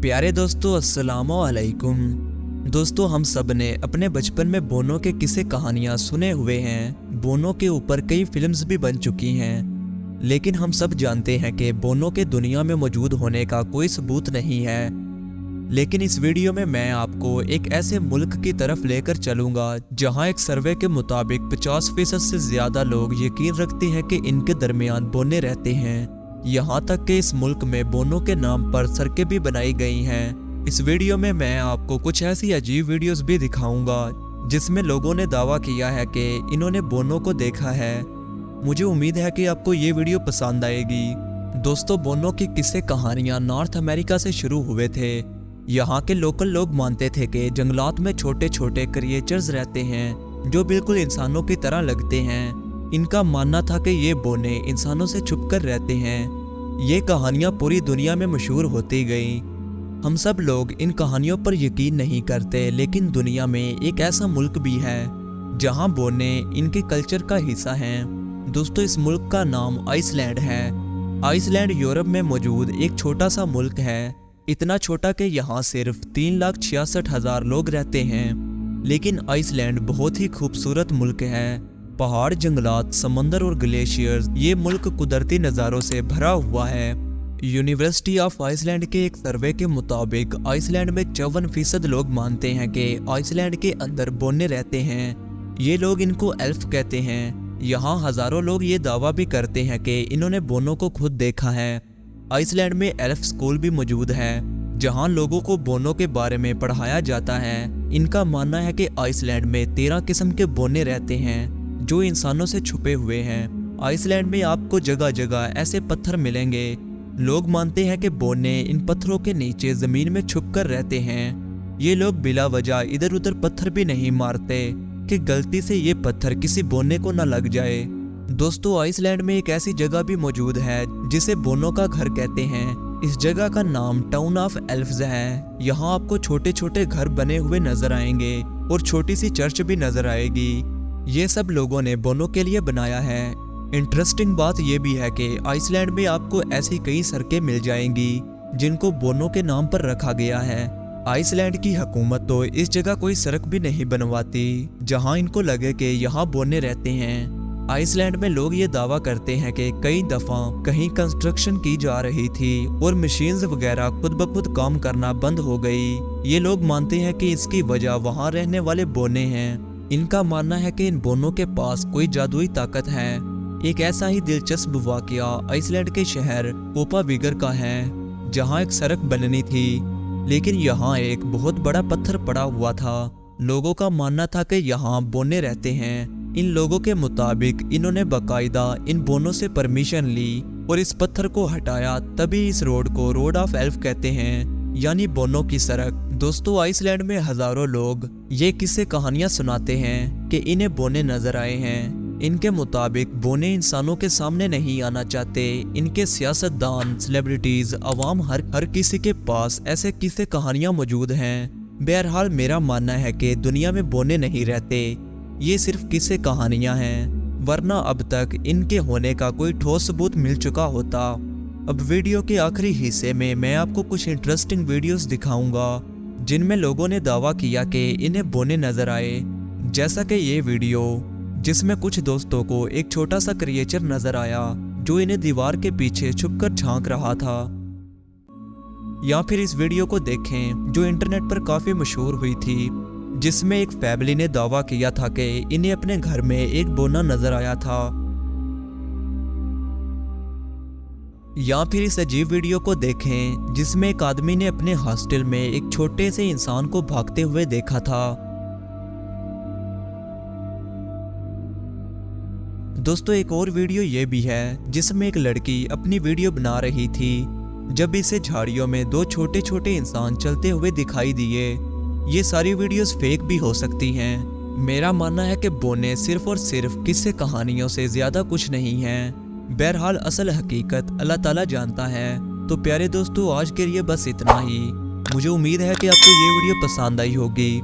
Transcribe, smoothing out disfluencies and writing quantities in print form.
प्यारे दोस्तों, अस्सलामु अलैकुम। दोस्तों, हम सब ने अपने बचपन में बोनो के किस्से कहानियां सुने हुए हैं। बोनो के ऊपर कई फिल्म्स भी बन चुकी हैं, लेकिन हम सब जानते हैं कि बोनो के दुनिया में मौजूद होने का कोई सबूत नहीं है। लेकिन इस वीडियो में मैं आपको एक ऐसे मुल्क की तरफ लेकर चलूंगा जहां एक सर्वे के मुताबिक 50% से ज्यादा लोग यकीन रखते हैं कि इनके दरमियान बोने रहते हैं। यहाँ तक कि इस मुल्क में बोनो के नाम पर सड़कें भी बनाई गई हैं। इस वीडियो में मैं आपको कुछ ऐसी अजीब वीडियोस भी दिखाऊंगा जिसमें लोगों ने दावा किया है कि इन्होंने बोनो को देखा है। मुझे उम्मीद है कि आपको ये वीडियो पसंद आएगी। दोस्तों, बोनो की किस्से कहानियां नॉर्थ अमेरिका से शुरू हुए थे। यहाँ के लोकल लोग मानते थे कि जंगलात में छोटे छोटे क्रिएचर्स रहते हैं जो बिल्कुल इंसानों की तरह लगते हैं। इनका मानना था कि ये बोने इंसानों से छुपकर रहते हैं। ये कहानियाँ पूरी दुनिया में मशहूर होती गई। हम सब लोग इन कहानियों पर यकीन नहीं करते, लेकिन दुनिया में एक ऐसा मुल्क भी है जहाँ बोने इनके कल्चर का हिस्सा हैं। दोस्तों, इस मुल्क का नाम आइसलैंड है। आइसलैंड यूरोप में मौजूद एक छोटा सा मुल्क है। इतना छोटा कि यहाँ सिर्फ 3,66,000 लोग रहते हैं। लेकिन आइसलैंड बहुत ही खूबसूरत मुल्क है। पहाड़, जंगलात, समंदर और ग्लेशियर्स, ये मुल्क कुदरती नज़ारों से भरा हुआ है। यूनिवर्सिटी ऑफ आइसलैंड के एक सर्वे के मुताबिक आइसलैंड में 54% लोग मानते हैं कि आइसलैंड के अंदर बोने रहते हैं। ये लोग इनको एल्फ कहते हैं। यहाँ हजारों लोग ये दावा भी करते हैं कि इन्होंने बोनों को खुद देखा है। आइसलैंड में एल्फ स्कूल भी मौजूद है जहाँ लोगों को बोनों के बारे में पढ़ाया जाता है। इनका मानना है कि आइसलैंड में 13 किस्म के बोने रहते हैं जो इंसानों से छुपे हुए हैं। आइसलैंड में आपको जगह जगह ऐसे पत्थर मिलेंगे। लोग मानते हैं कि बोने इन पत्थरों के नीचे जमीन में छुपकर रहते हैं। ये लोग बिला वजह इधर उधर पत्थर भी नहीं मारते कि गलती से ये पत्थर किसी बोने को न लग जाए। दोस्तों, आइसलैंड में एक ऐसी जगह भी मौजूद है जिसे बोनों का घर कहते हैं। इस जगह का नाम टाउन ऑफ एल्फ्स है। यहाँ आपको छोटे छोटे घर बने हुए नजर आएंगे और छोटी सी चर्च भी नजर आएगी। ये सब लोगों ने बोनों के लिए बनाया है। इंटरेस्टिंग बात यह भी है कि आइसलैंड में आपको ऐसी कई सड़कें मिल जाएंगी जिनको बोनों के नाम पर रखा गया है। आइसलैंड की हुकूमत तो इस जगह कोई सड़क भी नहीं बनवाती जहां इनको लगे कि यहाँ बोने रहते हैं। आइसलैंड में लोग ये दावा करते हैं कि कई दफा कहीं कंस्ट्रक्शन की जा रही थी और मशीन्स वगैरह खुद ब खुद काम करना बंद हो गई। ये लोग मानते हैं कि इसकी वजह वहाँ रहने वाले बोने हैं। इनका मानना है कि इन बोनों के पास कोई जादुई ताकत है। एक ऐसा ही दिलचस्प वाकया आइसलैंड के शहर कोपाविगर का है जहां एक सड़क बननी थी, लेकिन यहां एक बहुत बड़ा पत्थर पड़ा हुआ था। लोगों का मानना था कि यहां बोने रहते हैं। इन लोगों के मुताबिक इन्होंने बाकायदा इन बोनों से परमिशन ली और इस पत्थर को हटाया, तभी इस रोड को रोड ऑफ एल्फ कहते हैं, यानी बोनों की सड़क। दोस्तों, आइसलैंड में हजारों लोग ये किस्से कहानियां सुनाते हैं कि इन्हें बोने नजर आए हैं। इनके मुताबिक बोने इंसानों के सामने नहीं आना चाहते। इनके सियासतदान, सेलिब्रिटीज, अवाम, हर किसी के पास ऐसे किस्से कहानियां मौजूद हैं। बहरहाल, मेरा मानना है कि दुनिया में बोने नहीं रहते, ये सिर्फ किस्से कहानियां हैं, वरना अब तक इनके होने का कोई ठोस सबूत मिल चुका होता। अब वीडियो के आखिरी हिस्से में मैं आपको कुछ इंटरेस्टिंग वीडियोस दिखाऊंगा जिनमें लोगों ने दावा किया कि इन्हें बोने नजर आए। जैसा कि ये वीडियो जिसमें कुछ दोस्तों को एक छोटा सा क्रिएचर नजर आया जो इन्हें दीवार के पीछे छुपकर झांक रहा था। या फिर इस वीडियो को देखें जो इंटरनेट पर काफी मशहूर हुई थी, जिसमें एक फैमिली ने दावा किया था कि इन्हें अपने घर में एक बोना नजर आया था। या फिर इस अजीब वीडियो को देखें जिसमें एक आदमी ने अपने हॉस्टल में एक छोटे से इंसान को भागते हुए देखा था। दोस्तों, एक और वीडियो ये भी है जिसमें एक लड़की अपनी वीडियो बना रही थी जब इसे झाड़ियों में दो छोटे छोटे इंसान चलते हुए दिखाई दिए। ये सारी वीडियोस फेक भी हो सकती हैं। मेरा मानना है कि बोने सिर्फ और सिर्फ किस्से कहानियों से ज्यादा कुछ नहीं है। बहरहाल, असल हकीकत अल्लाह ताला जानता है। तो प्यारे दोस्तों, आज के लिए बस इतना ही। मुझे उम्मीद है कि आपको ये वीडियो पसंद आई होगी।